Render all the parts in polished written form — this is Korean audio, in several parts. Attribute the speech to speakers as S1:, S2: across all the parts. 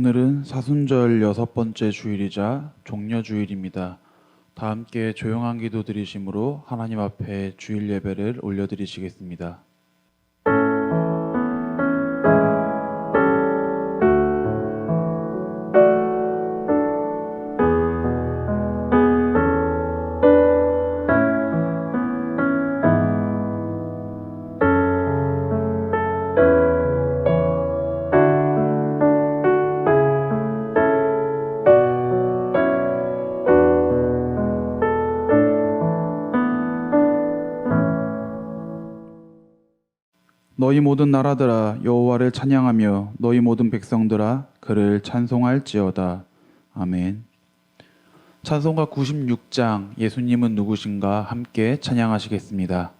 S1: 오늘은 사순절 6번째 주일이자 종려주일입니다. 다 함께 조용한 기도 드리심으로 하나님 앞에 주일 예배를 올려드리시겠습니다. 너희 모든 나라들아 여호와를 찬양하며 너희 모든 백성들아 그를 찬송할지어다. 아멘. 찬송가 96장 예수님은 누구신가 함께 찬양하시겠습니다.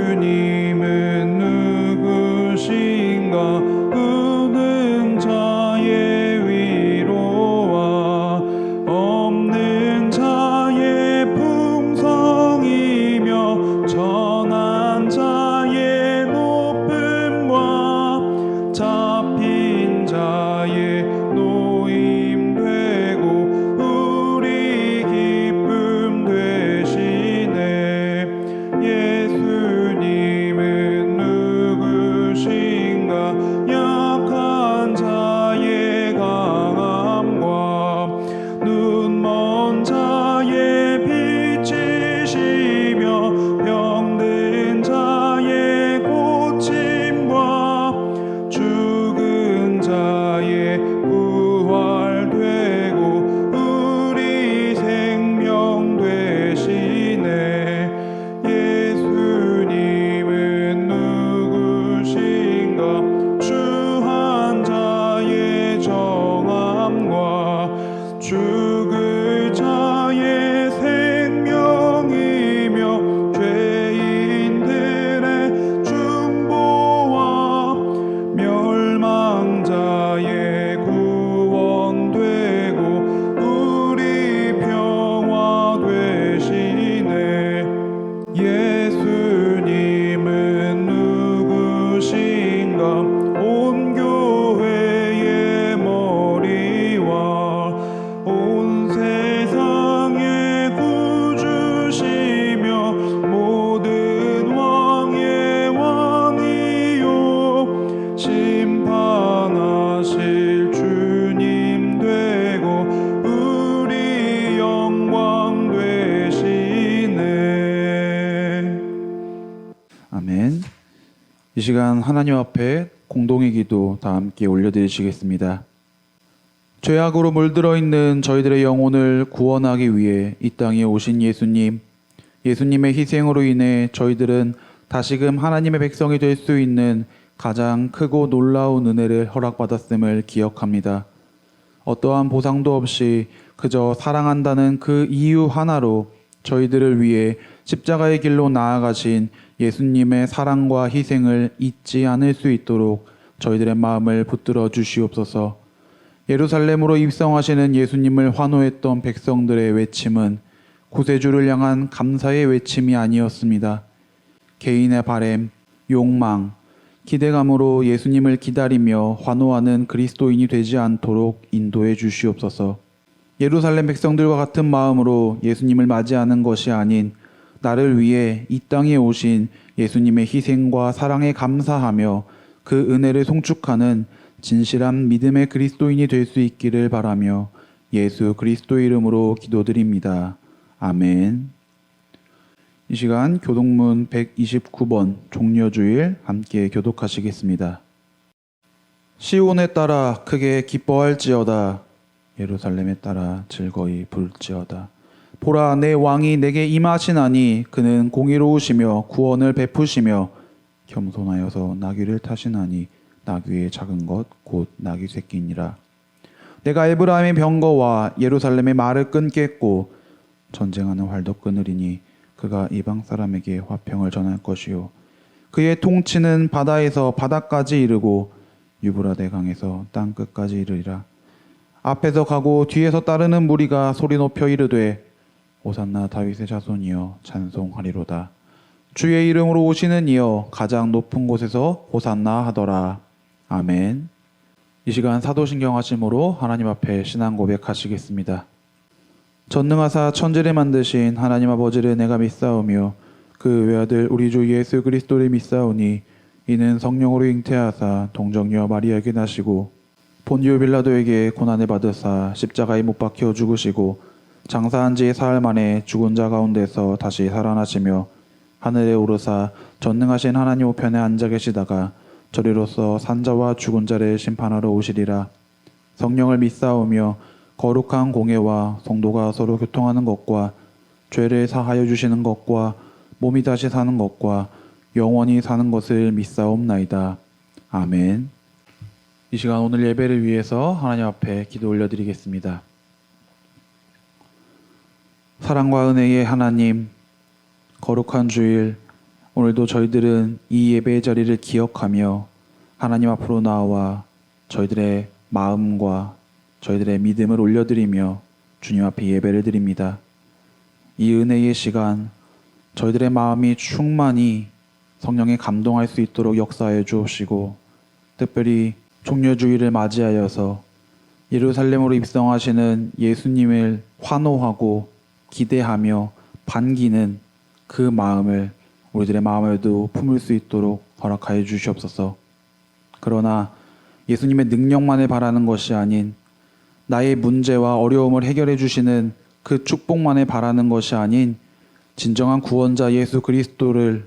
S2: 예수님은 누구신가 우는 자의 위로와 없는 자의 풍성이며 전한 자의 높음과 잡힌 자의 노임 되고 우리 기쁨 되시네. 예수님은 누구신가 약한 자의 강함과 눈먼 자의 빛이시며 병든 자의 고침과 죽은 자의 부활되고 우리 생명 되시네. 예수님은 누구신가 추한 자의 정함과 죽을 자의 생명이며 죄인들의 중보와 멸망자의 구원되고 우리 평화 되시네. 예수님은 누구신가 온 교회의 머리와 온 세상의 구주시며 모든 왕의 왕이요 심판하실 주님 되고 우리 영광 되시네.
S1: 아멘. 이 시간 하나님 앞에 공동의 기도 다 함께 올려드리시겠습니다. 죄악으로 물들어 있는 저희들의 영혼을 구원하기 위해 이 땅에 오신 예수님, 예수님의 희생으로 인해 저희들은 다시금 하나님의 백성이 될 수 있는 가장 크고 놀라운 은혜를 허락받았음을 기억합니다. 어떠한 보상도 없이 그저 사랑한다는 그 이유 하나로 저희들을 위해 십자가의 길로 나아가신 예수님의 사랑과 희생을 잊지 않을 수 있도록 저희들의 마음을 붙들어 주시옵소서. 예루살렘으로 입성하시는 예수님을 환호했던 백성들의 외침은 구세주를 향한 감사의 외침이 아니었습니다. 개인의 바램, 욕망, 기대감으로 예수님을 기다리며 환호하는 그리스도인이 되지 않도록 인도해 주시옵소서. 예루살렘 백성들과 같은 마음으로 예수님을 맞이하는 것이 아닌 나를 위해 이 땅에 오신 예수님의 희생과 사랑에 감사하며 그 은혜를 송축하는 진실한 믿음의 그리스도인이 될 수 있기를 바라며 예수 그리스도의 이름으로 기도드립니다. 아멘. 이 시간 교독문 129번 종려주일 함께 교독하시겠습니다. 시온에 따라 크게 기뻐할지어다. 예루살렘에 따라 즐거이 부를지어다. 보라, 내 왕이 내게 임하시나니 그는 공의로우시며 구원을 베푸시며 겸손하여서 나귀를 타시나니 나귀의 작은 것 곧 나귀 새끼니라. 내가 에브라임의 병거와 예루살렘의 말을 끊겠고 전쟁하는 활도 끊으리니 그가 이방 사람에게 화평을 전할 것이요 그의 통치는 바다에서 바다까지 이르고 유브라데 강에서 땅 끝까지 이르리라. 앞에서 가고 뒤에서 따르는 무리가 소리 높여 이르되 호산나 다윗의 자손이여 찬송하리로다. 주의 이름으로 오시는 이여 가장 높은 곳에서 호산나 하더라. 아멘. 이 시간 사도신경 하심으로 하나님 앞에 신앙 고백하시겠습니다. 전능하사 천지를 만드신 하나님 아버지를 내가 믿사오며 그 외아들 우리 주 예수 그리스도를 믿사오니 이는 성령으로 잉태하사 동정녀 마리아에게 나시고 본디오 빌라도에게 고난을 받으사 십자가에 못 박혀 죽으시고 장사한 지 사흘 만에 죽은 자 가운데서 다시 살아나시며 하늘에 오르사 전능하신 하나님 우편에 앉아 계시다가 저리로서 산자와 죽은 자를 심판하러 오시리라. 성령을 믿사오며 거룩한 공예와 성도가 서로 교통하는 것과 죄를 사하여 주시는 것과 몸이 다시 사는 것과 영원히 사는 것을 믿사옵나이다. 아멘. 이 시간 오늘 예배를 위해서 하나님 앞에 기도 올려드리겠습니다. 사랑과 은혜의 하나님, 거룩한 주일, 오늘도 저희들은 이 예배의 자리를 기억하며 하나님 앞으로 나와 저희들의 마음과 저희들의 믿음을 올려드리며 주님 앞에 예배를 드립니다. 이 은혜의 시간, 저희들의 마음이 충만히 성령에 감동할 수 있도록 역사해 주옵시고, 특별히 종려주의를 맞이하여서 예루살렘으로 입성하시는 예수님을 환호하고 기대하며 반기는 그 마음을 우리들의 마음에도 품을 수 있도록 허락하여 주시옵소서. 그러나 예수님의 능력만을 바라는 것이 아닌 나의 문제와 어려움을 해결해 주시는 그 축복만을 바라는 것이 아닌 진정한 구원자 예수 그리스도를,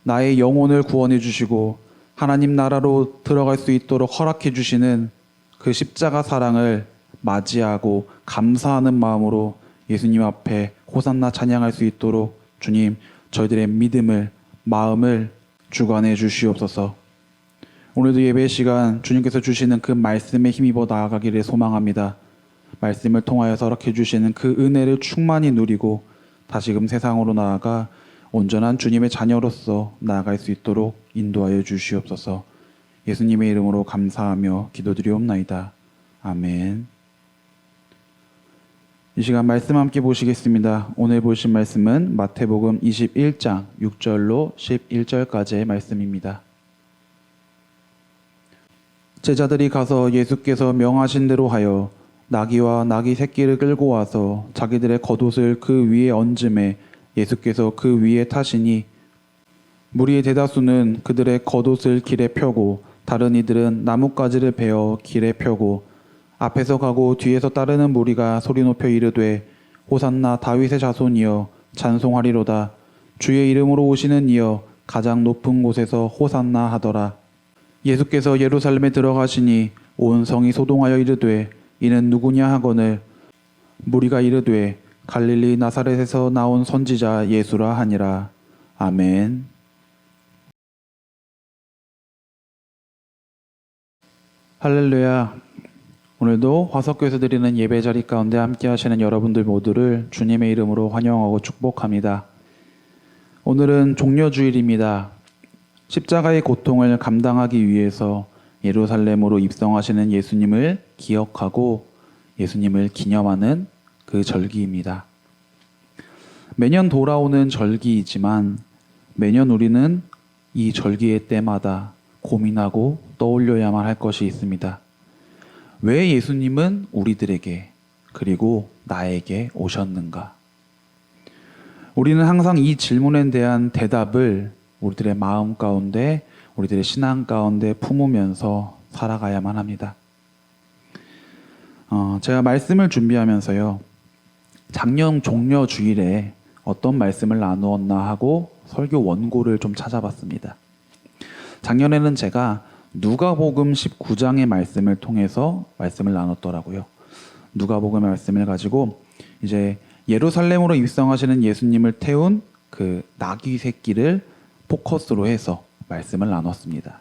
S1: 나의 영혼을 구원해 주시고 하나님 나라로 들어갈 수 있도록 허락해 주시는 그 십자가 사랑을 맞이하고 감사하는 마음으로 예수님 앞에 호산나 찬양할 수 있도록 주님, 저희들의 믿음을, 마음을 주관해 주시옵소서. 오늘도 예배 시간 주님께서 주시는 그 말씀에 힘입어 나아가기를 소망합니다. 말씀을 통하여서 허락해 주시는 그 은혜를 충만히 누리고 다시금 세상으로 나아가 온전한 주님의 자녀로서 나아갈 수 있도록 인도하여 주시옵소서. 예수님의 이름으로 감사하며 기도드리옵나이다. 아멘. 이 시간 말씀 함께 보시겠습니다. 오늘 보신 말씀은 마태복음 21장 6절로 11절까지의 말씀입니다. 제자들이 가서 예수께서 명하신 대로 하여 나귀와 나귀 새끼를 끌고 와서 자기들의 겉옷을 그 위에 얹음에 예수께서 그 위에 타시니 무리의 대다수는 그들의 겉옷을 길에 펴고 다른 이들은 나뭇가지를 베어 길에 펴고 앞에서 가고 뒤에서 따르는 무리가 소리 높여 이르되 호산나 다윗의 자손이여 찬송하리로다. 주의 이름으로 오시는 이여 가장 높은 곳에서 호산나 하더라. 예수께서 예루살렘에 들어가시니 온 성이 소동하여 이르되 이는 누구냐 하거늘 무리가 이르되 갈릴리 나사렛에서 나온 선지자 예수라 하니라. 아멘. 할렐루야. 오늘도 화석교에서 드리는 예배 자리 가운데 함께 하시는 여러분들 모두를 주님의 이름으로 환영하고 축복합니다. 오늘은 종려주일입니다. 십자가의 고통을 감당하기 위해서 예루살렘으로 입성하시는 예수님을 기억하고 예수님을 기념하는 그 절기입니다. 매년 돌아오는 절기이지만 매년 우리는 이 절기의 때마다 고민하고 떠올려야만 할 것이 있습니다. 왜 예수님은 우리들에게 그리고 나에게 오셨는가? 우리는 항상 이 질문에 대한 대답을 우리들의 마음 가운데, 우리들의 신앙 가운데 품으면서 살아가야만 합니다. 제가 말씀을 준비하면서요, 작년 종려주일에 어떤 말씀을 나누었나 하고 설교 원고를 좀 찾아봤습니다. 작년에는 제가 누가복음 19장의 말씀을 통해서 말씀을 나눴더라고요. 누가복음의 말씀을 가지고 이제 예루살렘으로 입성하시는 예수님을 태운 그 나귀 새끼를 포커스로 해서 말씀을 나눴습니다.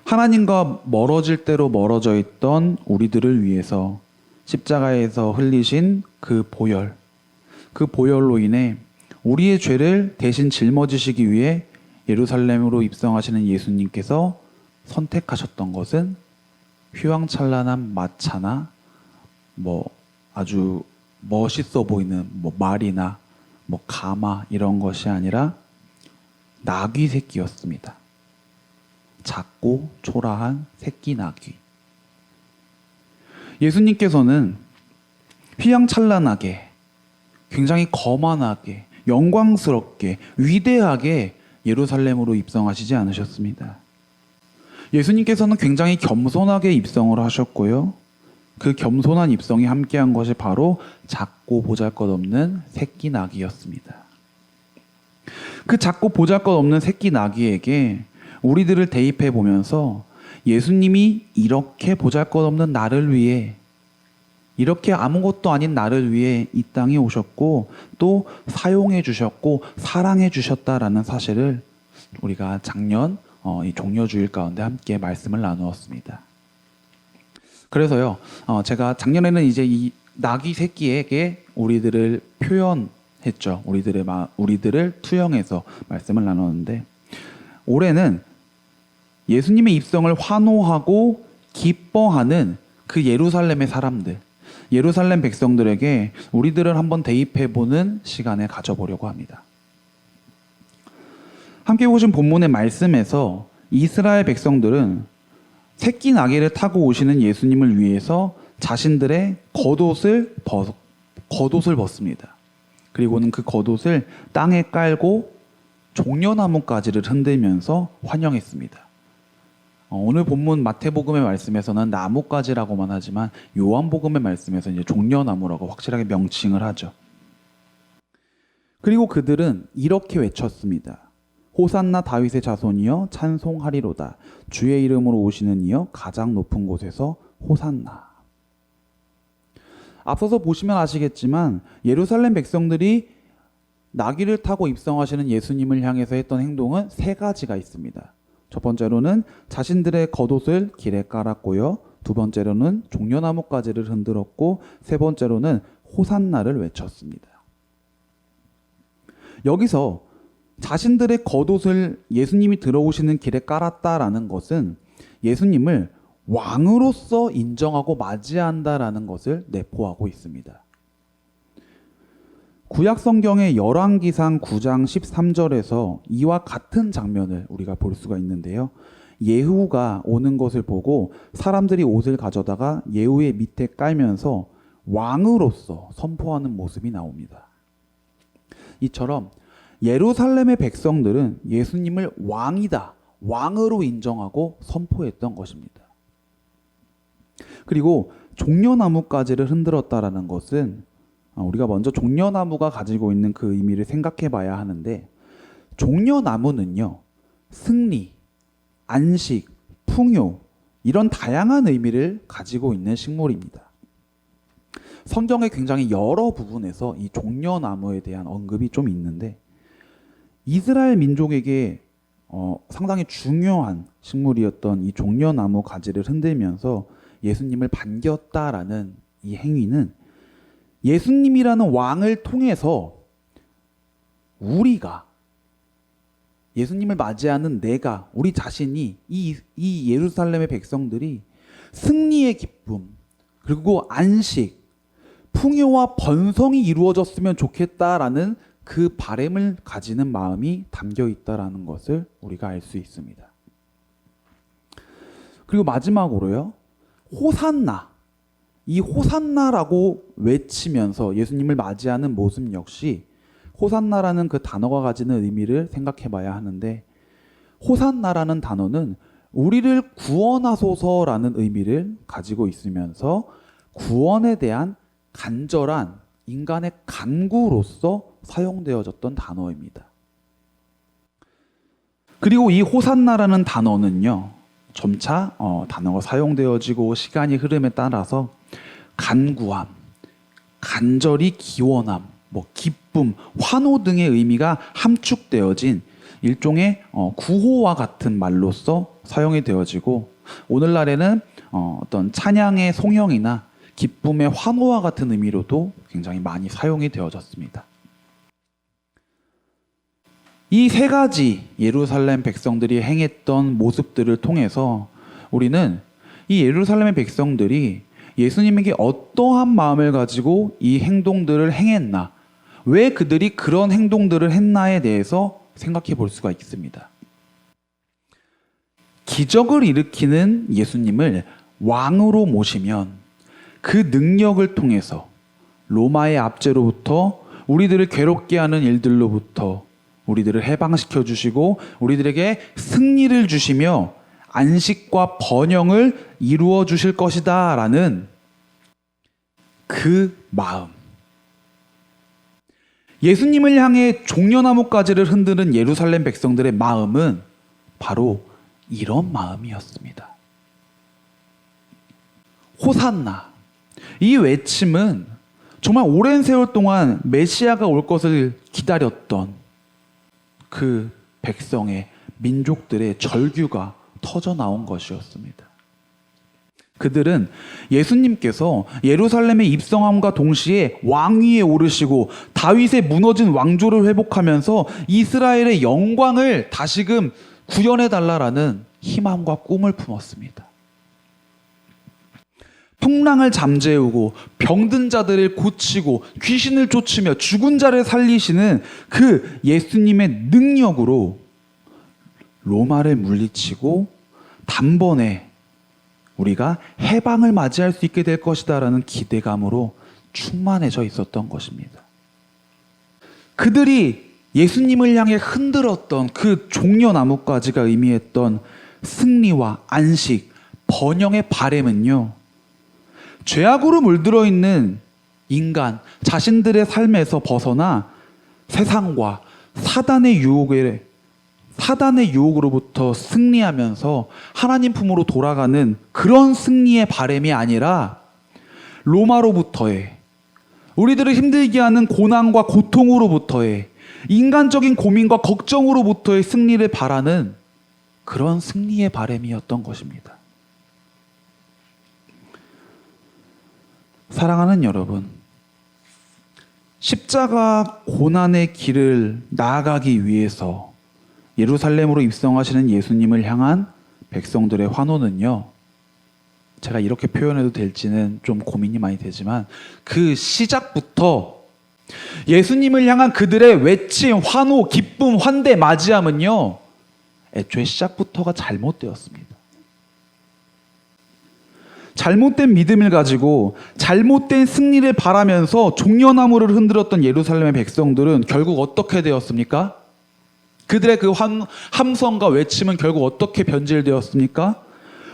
S1: 하나님과 멀어질 대로 멀어져 있던 우리들을 위해서 십자가에서 흘리신 그 보혈로 인해 우리의 죄를 대신 짊어지시기 위해 예루살렘으로 입성하시는 예수님께서 선택하셨던 것은 휘황찬란한 마차나 아주 멋있어 보이는 말이나 가마 이런 것이 아니라 나귀 새끼였습니다. 작고 초라한 새끼 나귀. 예수님께서는 휘황찬란하게, 굉장히 거만하게, 영광스럽게, 위대하게 예루살렘으로 입성하시지 않으셨습니다. 예수님께서는 굉장히 겸손하게 입성을 하셨고요. 그 겸손한 입성이 함께한 것이 바로 작고 보잘것없는 새끼 나귀였습니다. 그 작고 보잘것없는 새끼 나귀에게 우리들을 대입해 보면서 예수님이 이렇게 보잘것없는 나를 위해, 이렇게 아무것도 아닌 나를 위해 이 땅에 오셨고 또 사용해 주셨고 사랑해 주셨다라는 사실을 우리가 작년 이 종려주일 가운데 함께 말씀을 나누었습니다. 그래서요, 제가 작년에는 이제 이 나귀 새끼에게 우리들을 표현했죠. 우리들을 투영해서 말씀을 나눴는데, 올해는 예수님의 입성을 환호하고 기뻐하는 그 예루살렘의 사람들, 예루살렘 백성들에게 우리들을 한번 대입해보는 시간을 가져보려고 합니다. 함께 보신 본문의 말씀에서 이스라엘 백성들은 새끼 나귀를 타고 오시는 예수님을 위해서 자신들의 겉옷을 벗습니다. 그리고는 그 겉옷을 땅에 깔고 종려나무 가지를 흔들면서 환영했습니다. 오늘 본문 마태복음의 말씀에서는 나뭇가지라고만 하지만 요한복음의 말씀에서 이제 종려나무라고 확실하게 명칭을 하죠. 그리고 그들은 이렇게 외쳤습니다. 호산나 다윗의 자손이여 찬송하리로다. 주의 이름으로 오시는 이여 가장 높은 곳에서 호산나. 앞서서 보시면 아시겠지만 예루살렘 백성들이 나귀를 타고 입성하시는 예수님을 향해서 했던 행동은 세 가지가 있습니다. 첫 번째로는 자신들의 겉옷을 길에 깔았고요. 두 번째로는 종려나무 가지를 흔들었고, 세 번째로는 호산나를 외쳤습니다. 여기서 자신들의 겉옷을 예수님이 들어오시는 길에 깔았다라는 것은 예수님을 왕으로서 인정하고 맞이한다라는 것을 내포하고 있습니다. 구약 성경의 열왕기상 9장 13절에서 이와 같은 장면을 우리가 볼 수가 있는데요. 예후가 오는 것을 보고 사람들이 옷을 가져다가 예후의 밑에 깔면서 왕으로서 선포하는 모습이 나옵니다. 이처럼 예루살렘의 백성들은 예수님을 왕이다, 왕으로 인정하고 선포했던 것입니다. 그리고 종려나무 가지를 흔들었다라는 것은 우리가 먼저 종려나무가 가지고 있는 그 의미를 생각해 봐야 하는데, 종려나무는요, 승리, 안식, 풍요, 이런 다양한 의미를 가지고 있는 식물입니다. 성경의 굉장히 여러 부분에서 이 종려나무에 대한 언급이 좀 있는데, 이스라엘 민족에게 상당히 중요한 식물이었던 이 종려나무 가지를 흔들면서 예수님을 반겼다라는 이 행위는 예수님이라는 왕을 통해서 우리가, 예수님을 맞이하는 내가, 우리 자신이, 이 예루살렘의 백성들이 승리의 기쁨, 그리고 안식, 풍요와 번성이 이루어졌으면 좋겠다라는 그 바람을 가지는 마음이 담겨 있다라는 것을 우리가 알 수 있습니다. 그리고 마지막으로요, 호산나, 이 호산나라고 외치면서 예수님을 맞이하는 모습 역시 호산나라는 그 단어가 가지는 의미를 생각해 봐야 하는데, 호산나라는 단어는 우리를 구원하소서라는 의미를 가지고 있으면서 구원에 대한 간절한 인간의 간구로서 사용되어졌던 단어입니다. 그리고 이 호산나라는 단어는요, 점차 단어가 사용되어지고 시간이 흐름에 따라서 간구함, 간절히 기원함, 기쁨, 환호 등의 의미가 함축되어진 일종의 구호와 같은 말로서 사용이 되어지고, 오늘날에는 어떤 찬양의 송영이나 기쁨의 환호와 같은 의미로도 굉장히 많이 사용이 되어졌습니다. 이 세 가지 예루살렘 백성들이 행했던 모습들을 통해서 우리는 이 예루살렘의 백성들이 예수님에게 어떠한 마음을 가지고 이 행동들을 행했나, 왜 그들이 그런 행동들을 했나에 대해서 생각해 볼 수가 있습니다. 기적을 일으키는 예수님을 왕으로 모시면 그 능력을 통해서 로마의 압제로부터, 우리들을 괴롭게 하는 일들로부터 우리들을 해방시켜 주시고 우리들에게 승리를 주시며 안식과 번영을 이루어 주실 것이다 라는 그 마음. 예수님을 향해 종려나무가지를 흔드는 예루살렘 백성들의 마음은 바로 이런 마음이었습니다. 호산나. 이 외침은 정말 오랜 세월 동안 메시아가 올 것을 기다렸던 그 백성의, 민족들의 절규가 터져 나온 것이었습니다. 그들은 예수님께서 예루살렘에 입성함과 동시에 왕위에 오르시고 다윗의 무너진 왕조를 회복하면서 이스라엘의 영광을 다시금 구현해달라라는 희망과 꿈을 품었습니다. 풍랑을 잠재우고 병든 자들을 고치고 귀신을 쫓으며 죽은 자를 살리시는 그 예수님의 능력으로 로마를 물리치고 단번에 우리가 해방을 맞이할 수 있게 될 것이다라는 기대감으로 충만해져 있었던 것입니다. 그들이 예수님을 향해 흔들었던 그 종려나무가지가 의미했던 승리와 안식, 번영의 바램은요, 죄악으로 물들어 있는 인간 자신들의 삶에서 벗어나 세상과 사단의 유혹으로부터 승리하면서 하나님 품으로 돌아가는 그런 승리의 바램이 아니라 로마로부터의, 우리들을 힘들게 하는 고난과 고통으로부터의, 인간적인 고민과 걱정으로부터의 승리를 바라는 그런 승리의 바램이었던 것입니다. 사랑하는 여러분, 십자가 고난의 길을 나아가기 위해서 예루살렘으로 입성하시는 예수님을 향한 백성들의 환호는요, 제가 이렇게 표현해도 될지는 좀 고민이 많이 되지만 그 시작부터 예수님을 향한 그들의 외침, 환호, 기쁨, 환대, 맞이함은요, 애초에 시작부터가 잘못되었습니다. 잘못된 믿음을 가지고 잘못된 승리를 바라면서 종려나무를 흔들었던 예루살렘의 백성들은 결국 어떻게 되었습니까? 그들의 그 함성과 외침은 결국 어떻게 변질되었습니까?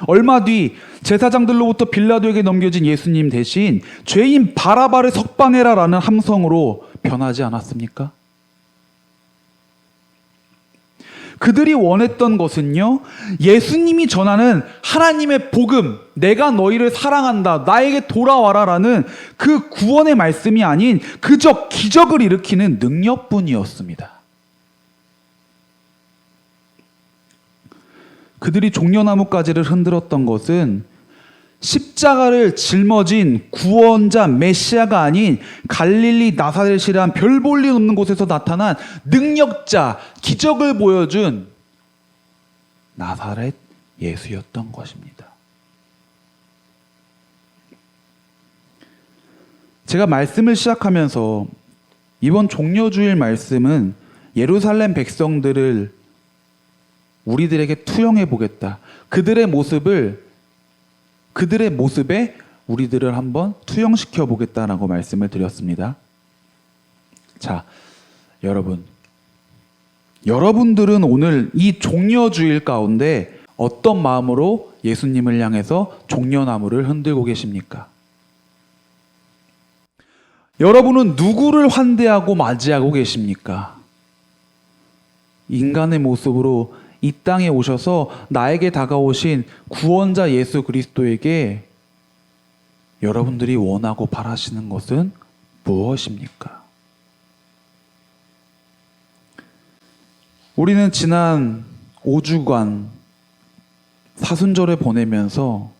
S1: 얼마 뒤 제사장들로부터 빌라도에게 넘겨진 예수님 대신 죄인 바라바를 석방해라라는 함성으로 변하지 않았습니까? 그들이 원했던 것은요, 예수님이 전하는 하나님의 복음, 내가 너희를 사랑한다, 나에게 돌아와라라는 그 구원의 말씀이 아닌 그저 기적을 일으키는 능력뿐이었습니다. 그들이 종려나무가지를 흔들었던 것은 십자가를 짊어진 구원자 메시아가 아닌 갈릴리 나사렛이란 별 볼 일 없는 곳에서 나타난 능력자, 기적을 보여준 나사렛 예수였던 것입니다. 제가 말씀을 시작하면서 이번 종려주일 말씀은 예루살렘 백성들을 우리들에게 투영해 보겠다. 그들의 모습에 우리들을 한번 투영시켜 보겠다라고 말씀을 드렸습니다. 자, 여러분들은 오늘 이 종려주일 가운데 어떤 마음으로 예수님을 향해서 종려나무를 흔들고 계십니까? 여러분은 누구를 환대하고 맞이하고 계십니까? 인간의 모습으로 이 땅에 오셔서 나에게 다가오신 구원자 예수 그리스도에게 여러분들이 원하고 바라시는 것은 무엇입니까? 우리는 지난 5주간 사순절을 보내면서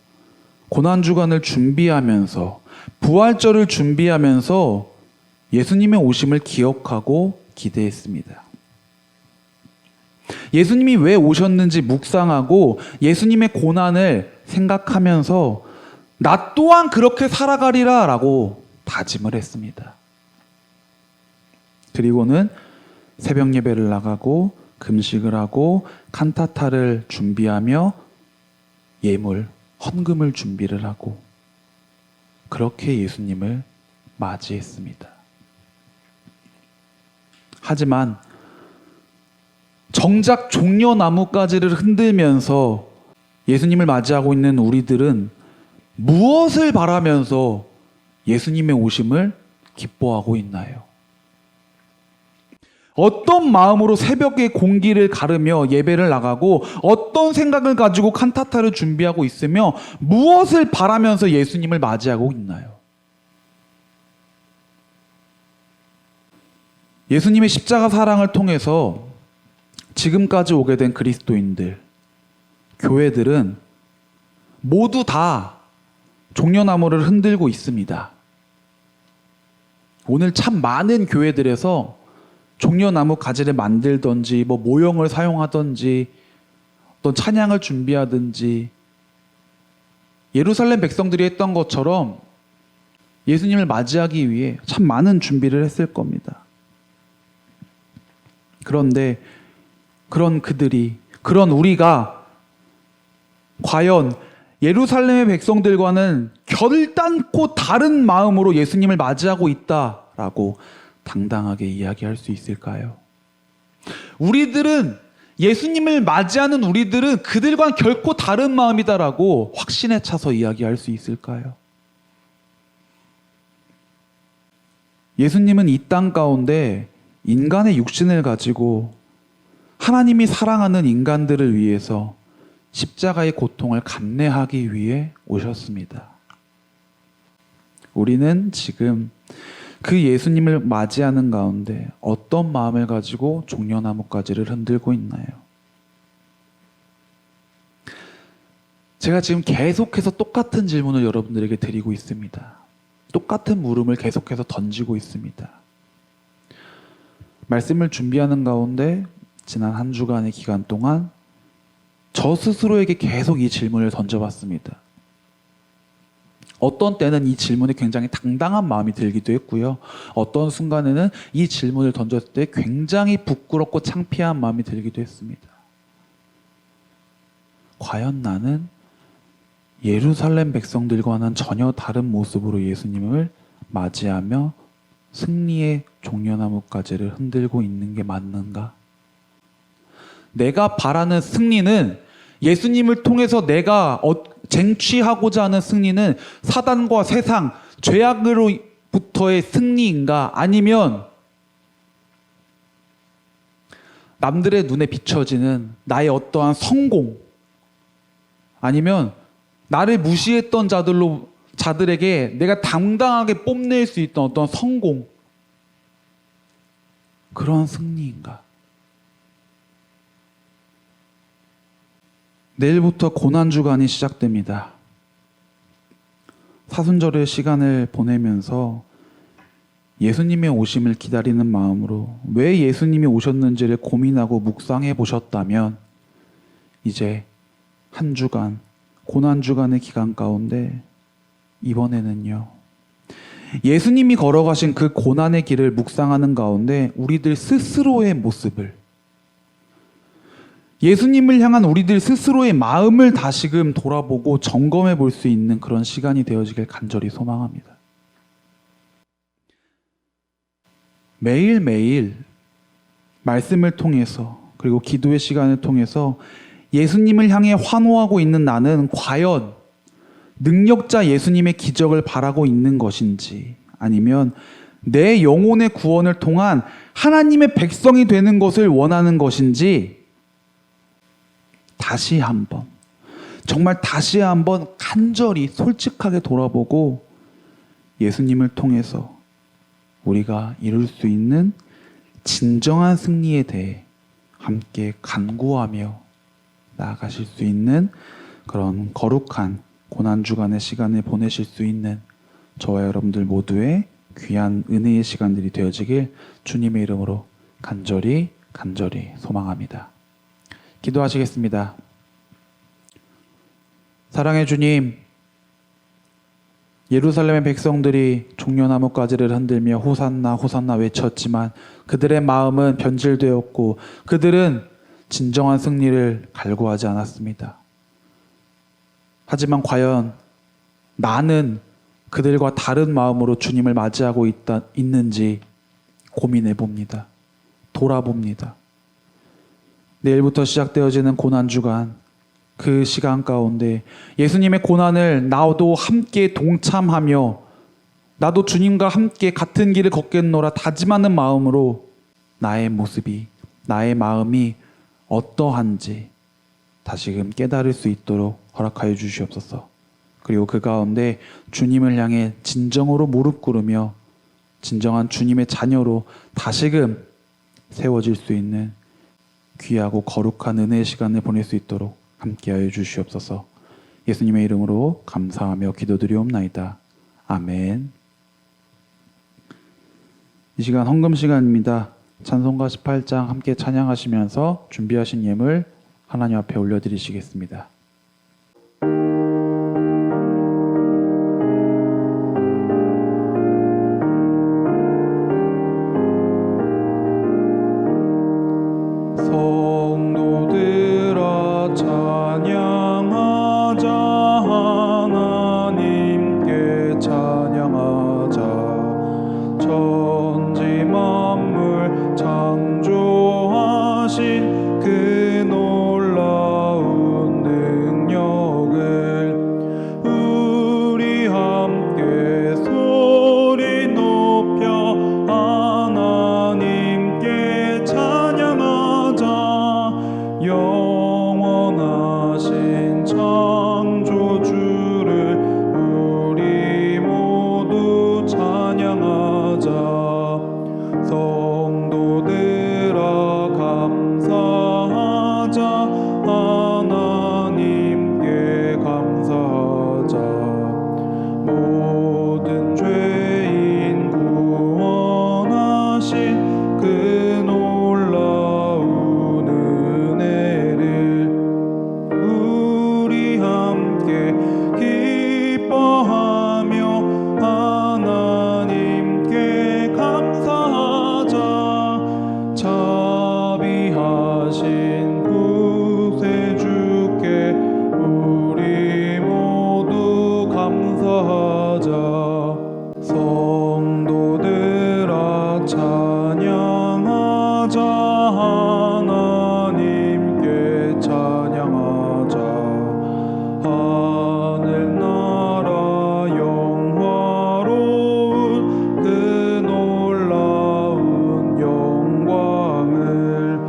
S1: 고난주간을 준비하면서 부활절을 준비하면서 예수님의 오심을 기억하고 기대했습니다. 예수님이 왜 오셨는지 묵상하고 예수님의 고난을 생각하면서 나 또한 그렇게 살아가리라 라고 다짐을 했습니다. 그리고는 새벽 예배를 나가고 금식을 하고 칸타타를 준비하며 예물, 헌금을 준비를 하고 그렇게 예수님을 맞이했습니다. 하지만 정작 종려나무가지를 흔들면서 예수님을 맞이하고 있는 우리들은 무엇을 바라면서 예수님의 오심을 기뻐하고 있나요? 어떤 마음으로 새벽에 공기를 가르며 예배를 나가고 어떤 생각을 가지고 칸타타를 준비하고 있으며 무엇을 바라면서 예수님을 맞이하고 있나요? 예수님의 십자가 사랑을 통해서 지금까지 오게 된 그리스도인들, 교회들은 모두 다 종려나무를 흔들고 있습니다. 오늘 참 많은 교회들에서 종려나무 가지를 만들든지 모형을 사용하든지 어떤 찬양을 준비하든지 예루살렘 백성들이 했던 것처럼 예수님을 맞이하기 위해 참 많은 준비를 했을 겁니다. 그런데 그런 그들이, 그런 우리가 과연 예루살렘의 백성들과는 결단코 다른 마음으로 예수님을 맞이하고 있다라고 당당하게 이야기할 수 있을까요? 우리들은 예수님을 맞이하는 우리들은 그들과는 결코 다른 마음이다라고 확신에 차서 이야기할 수 있을까요? 예수님은 이 땅 가운데 인간의 육신을 가지고 하나님이 사랑하는 인간들을 위해서 십자가의 고통을 감내하기 위해 오셨습니다. 우리는 지금 그 예수님을 맞이하는 가운데 어떤 마음을 가지고 종려나무가지를 흔들고 있나요? 제가 지금 계속해서 똑같은 질문을 여러분들에게 드리고 있습니다. 똑같은 물음을 계속해서 던지고 있습니다. 말씀을 준비하는 가운데 지난 한 주간의 기간 동안 저 스스로에게 계속 이 질문을 던져봤습니다. 어떤 때는 이 질문에 굉장히 당당한 마음이 들기도 했고요. 어떤 순간에는 이 질문을 던졌을 때 굉장히 부끄럽고 창피한 마음이 들기도 했습니다. 과연 나는 예루살렘 백성들과는 전혀 다른 모습으로 예수님을 맞이하며 승리의 종려나무가지를 흔들고 있는 게 맞는가? 내가 바라는 승리는 예수님을 통해서 내가 쟁취하고자 하는 승리는 사단과 세상, 죄악으로부터의 승리인가? 아니면 남들의 눈에 비춰지는 나의 어떠한 성공, 아니면 나를 무시했던 자들에게 내가 당당하게 뽐낼 수 있던 어떤 성공, 그런 승리인가? 내일부터 고난주간이 시작됩니다. 사순절의 시간을 보내면서 예수님의 오심을 기다리는 마음으로 왜 예수님이 오셨는지를 고민하고 묵상해 보셨다면 이제 한 주간, 고난주간의 기간 가운데 이번에는요, 예수님이 걸어가신 그 고난의 길을 묵상하는 가운데 우리들 스스로의 모습을, 예수님을 향한 우리들 스스로의 마음을 다시금 돌아보고 점검해 볼 수 있는 그런 시간이 되어지길 간절히 소망합니다. 매일매일 말씀을 통해서 그리고 기도의 시간을 통해서 예수님을 향해 환호하고 있는 나는 과연 능력자 예수님의 기적을 바라고 있는 것인지, 아니면 내 영혼의 구원을 통한 하나님의 백성이 되는 것을 원하는 것인지 다시 한번, 정말 다시 한번 간절히 솔직하게 돌아보고 예수님을 통해서 우리가 이룰 수 있는 진정한 승리에 대해 함께 간구하며 나아가실 수 있는 그런 거룩한 고난주간의 시간을 보내실 수 있는 저와 여러분들 모두의 귀한 은혜의 시간들이 되어지길 주님의 이름으로 간절히 소망합니다. 기도하시겠습니다. 사랑의 주님, 예루살렘의 백성들이 종려나무 가지를 흔들며 호산나 호산나 외쳤지만 그들의 마음은 변질되었고 그들은 진정한 승리를 갈구하지 않았습니다. 하지만 과연 나는 그들과 다른 마음으로 주님을 맞이하고 있는지 고민해 봅니다. 돌아봅니다. 내일부터 시작되어지는 고난주간, 그 시간 가운데 예수님의 고난을 나도 함께 동참하며 나도 주님과 함께 같은 길을 걷겠노라 다짐하는 마음으로 나의 모습이, 나의 마음이 어떠한지 다시금 깨달을 수 있도록 허락하여 주시옵소서. 그리고 그 가운데 주님을 향해 진정으로 무릎 꿇으며 진정한 주님의 자녀로 다시금 세워질 수 있는 귀하고 거룩한 은혜의 시간을 보낼 수 있도록 함께하여 주시옵소서. 예수님의 이름으로 감사하며 기도드리옵나이다. 아멘. 이 시간 헌금 시간입니다. 찬송가 18장 함께 찬양하시면서 준비하신 예물 하나님 앞에 올려드리시겠습니다.
S2: 성도들아 찬양하자 하나님께 찬양하자 천지 만물 창조하신 그 놀라운 능력을 우리 함께 소리 높여 하나님께 찬양하자 영원하신 창조주를 우리 모두 찬양하자 성도들아 감사하자 하나님께 감사하자 모든 죄인 구원하신 그 놀라운 은혜를 우리 함께 기뻐하며 하나님께 감사하자 자비하신 구세주께 우리 모두 감사하자 성도들아 찬양하자 하나님께 찬양하자 하늘나라 영화로운 그 놀라운 영광을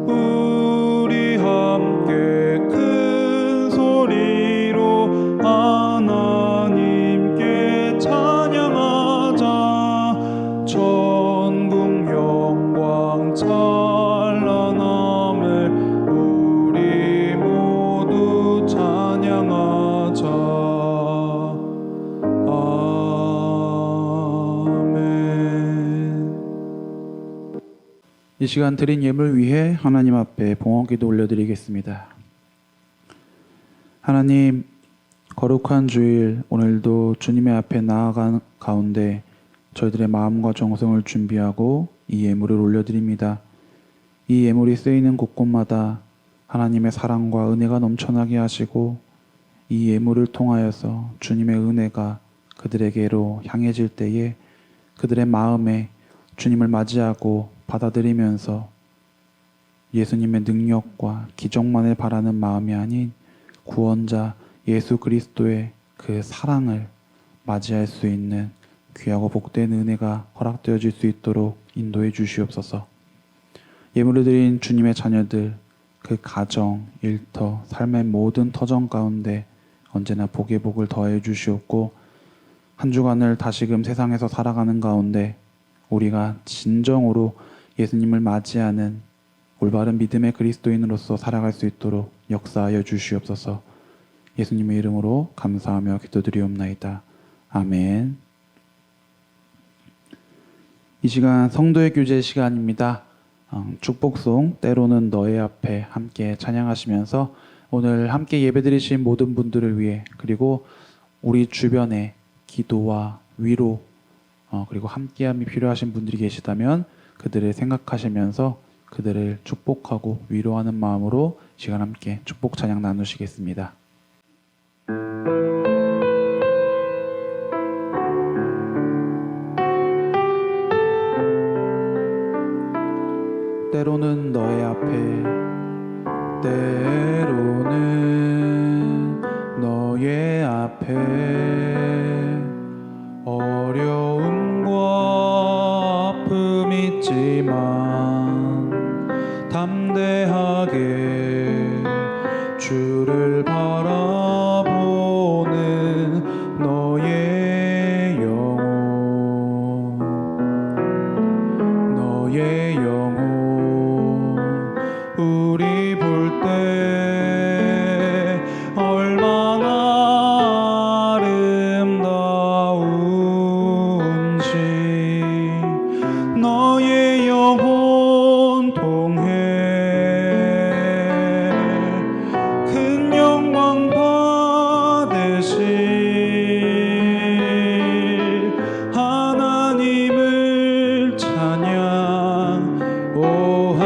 S2: 우리 함께 큰 소리로 하나님께 찬양하자 천국 영광 찬란함을 우리 모두 찬양하자 아멘.
S1: 이 시간 드린 예물 위해 하나님 앞에 봉헌기도 올려드리겠습니다. 하나님, 거룩한 주일 오늘도 주님의 앞에 나아간 가운데 저희들의 마음과 정성을 준비하고 이 예물을 올려드립니다. 이 예물이 쓰이는 곳곳마다 하나님의 사랑과 은혜가 넘쳐나게 하시고 이 예물을 통하여서 주님의 은혜가 그들에게로 향해질 때에 그들의 마음에 주님을 맞이하고 받아들이면서 예수님의 능력과 기적만을 바라는 마음이 아닌 구원자 예수 그리스도의 그 사랑을 맞이할 수 있는 귀하고 복된 은혜가 허락되어질 수 있도록 인도해 주시옵소서. 예물을 드린 주님의 자녀들, 그 가정, 일터, 삶의 모든 터전 가운데 언제나 복의 복을 더해 주시옵고 한 주간을 다시금 세상에서 살아가는 가운데 우리가 진정으로 예수님을 맞이하는 올바른 믿음의 그리스도인으로서 살아갈 수 있도록 역사하여 주시옵소서. 예수님의 이름으로 감사하며 기도드리옵나이다. 아멘. 이 시간 성도의 교제 시간입니다. 축복송 때로는 너의 앞에 함께 찬양하시면서 오늘 함께 예배드리신 모든 분들을 위해 그리고 우리 주변에 기도와 위로 그리고 함께함이 필요하신 분들이 계시다면 그들을 생각하시면서 그들을 축복하고 위로하는 마음으로 시간 함께 축복 찬양 나누시겠습니다. 때로는 너의 앞에 때로는 너의 앞에 어려움과 아픔 있지만 담대하게 주를 바라보는 너의 영혼 너의 영혼 우리 볼 때 얼마나 아름다운지 너의 영혼 통해 큰 영광 받으실 하나님을 찬양 오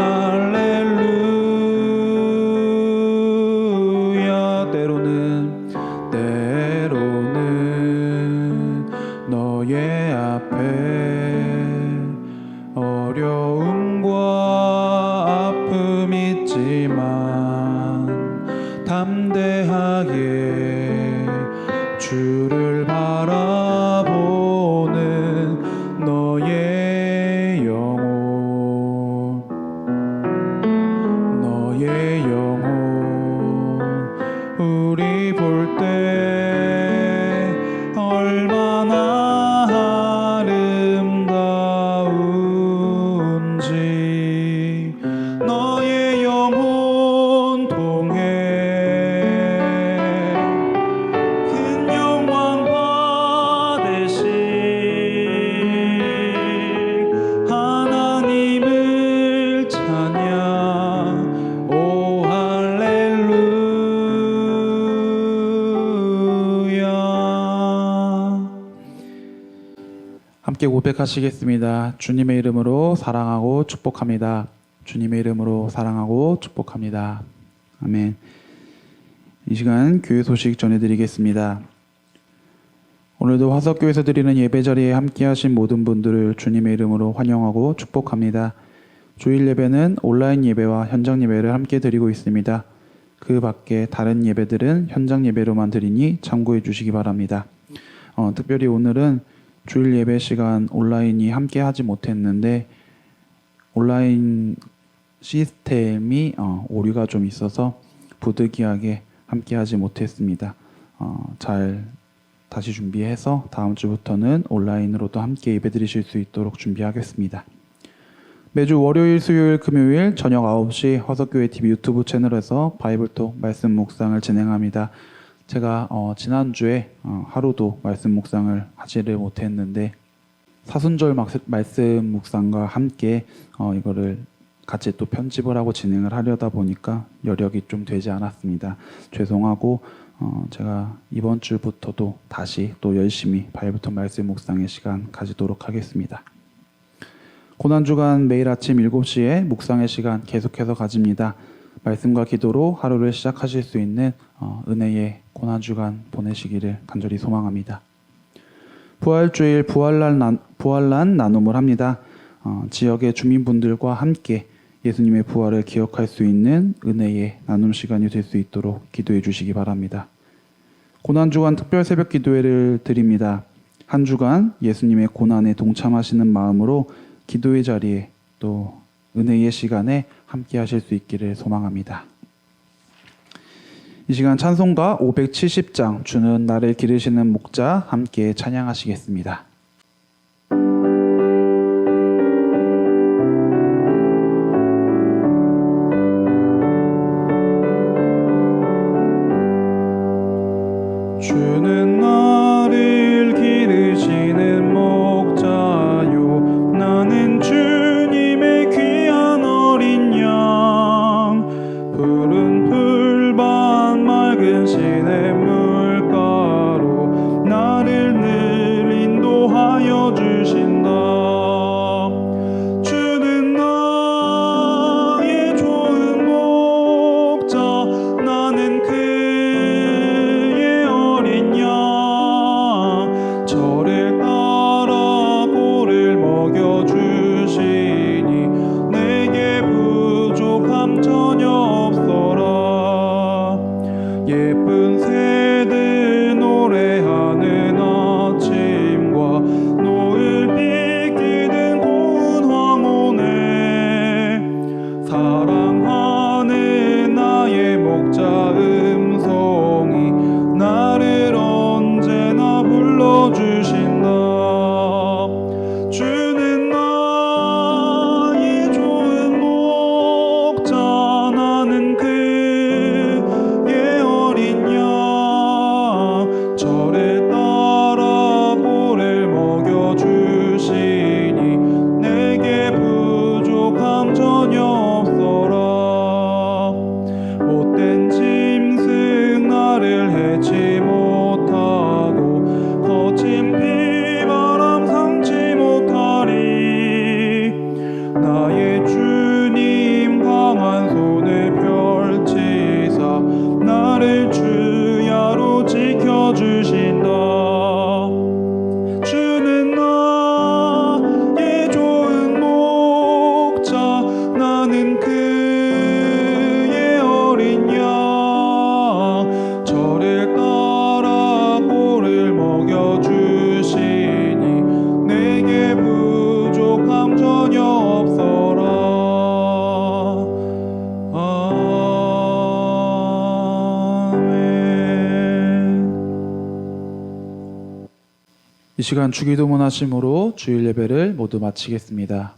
S1: 할렐루야 때로는 너의 앞에 어려움과 아픔 있지만 담대하게 주를 바라보는 너의 영혼 너의 영혼 우리 볼 때 얼마나 아름다운지 너의 영혼 통해 큰 영광 받으실 하나님을 찬양 오 할렐루야 함께 고백하시겠습니다. 주님의 이름으로 사랑하고 축복합니다. 주님의 이름으로 사랑하고 축복합니다. 아멘. 이 시간 교회 소식 전해드리겠습니다. 오늘도 화석교에서 드리는 예배 자리에 함께하신 모든 분들을 주님의 이름으로 환영하고 축복합니다. 주일 예배는 온라인 예배와 현장 예배를 함께 드리고 있습니다. 그 밖에 다른 예배들은 현장 예배로만 드리니 참고해 주시기 바랍니다. 특별히 오늘은 주일 예배 시간 온라인이 함께 하지 못했는데 온라인 시스템이 오류가 좀 있어서 부득이하게 함께 하지 못했습니다. 잘 다시 준비해서 다음 주부터는 온라인으로도 함께 예배 드리실 수 있도록 준비하겠습니다. 매주 월요일, 수요일, 금요일 저녁 9시 화석교회 TV 유튜브 채널에서 바이블톡 말씀 묵상을 진행합니다. 제가 지난주에 하루도 말씀 묵상을 하지를 못했는데 사순절 말씀 묵상과 함께 이거를 같이 또 편집을 하고 진행을 하려다 보니까 여력이 좀 되지 않았습니다. 죄송하고 제가 이번 주부터도 다시 또 열심히 바이블톡 말씀 묵상의 시간 가지도록 하겠습니다. 고난주간 매일 아침 7시에 묵상의 시간 계속해서 가집니다. 말씀과 기도로 하루를 시작하실 수 있는 은혜의 고난주간 보내시기를 간절히 소망합니다. 부활주일 부활란 나눔을 합니다. 지역의 주민분들과 함께 예수님의 부활을 기억할 수 있는 은혜의 나눔 시간이 될 수 있도록 기도해 주시기 바랍니다. 고난주간 특별 새벽 기도회를 드립니다. 한 주간 예수님의 고난에 동참하시는 마음으로 기도의 자리에 또 은혜의 시간에 함께 하실 수 있기를 소망합니다. 이 시간 찬송가 570장 주는 나를 기르시는 목자 함께 찬양하시겠습니다.
S2: 주는 나를 기르시는 목자요 나는 주님의 귀한 어린 양 푸른 풀밭 맑은 시냇 물가로 나를
S1: 시간 주기도문 하심으로 주일 예배를 모두 마치겠습니다.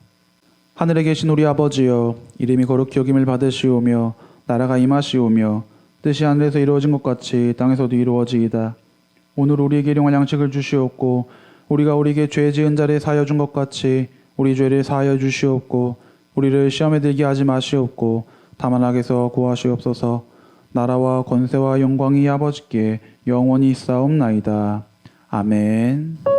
S1: 하늘에 계신 우리 아버지여, 이름이 거룩히 여김을 받으시오며 나라가 임하시오며 뜻이 하늘에서 이루어진 것 같이 땅에서도 이루어지이다. 오늘 우리에게 일용할 양식을 주시옵고 우리가 우리에게 죄 지은 자를 사하여 준 것 같이 우리 죄를 사하여 주시옵고 우리를 시험에 들게 하지 마시옵고 다만 악에서 구하시옵소서. 나라와 권세와 영광이 아버지께 영원히 있사옵나이다. 아멘.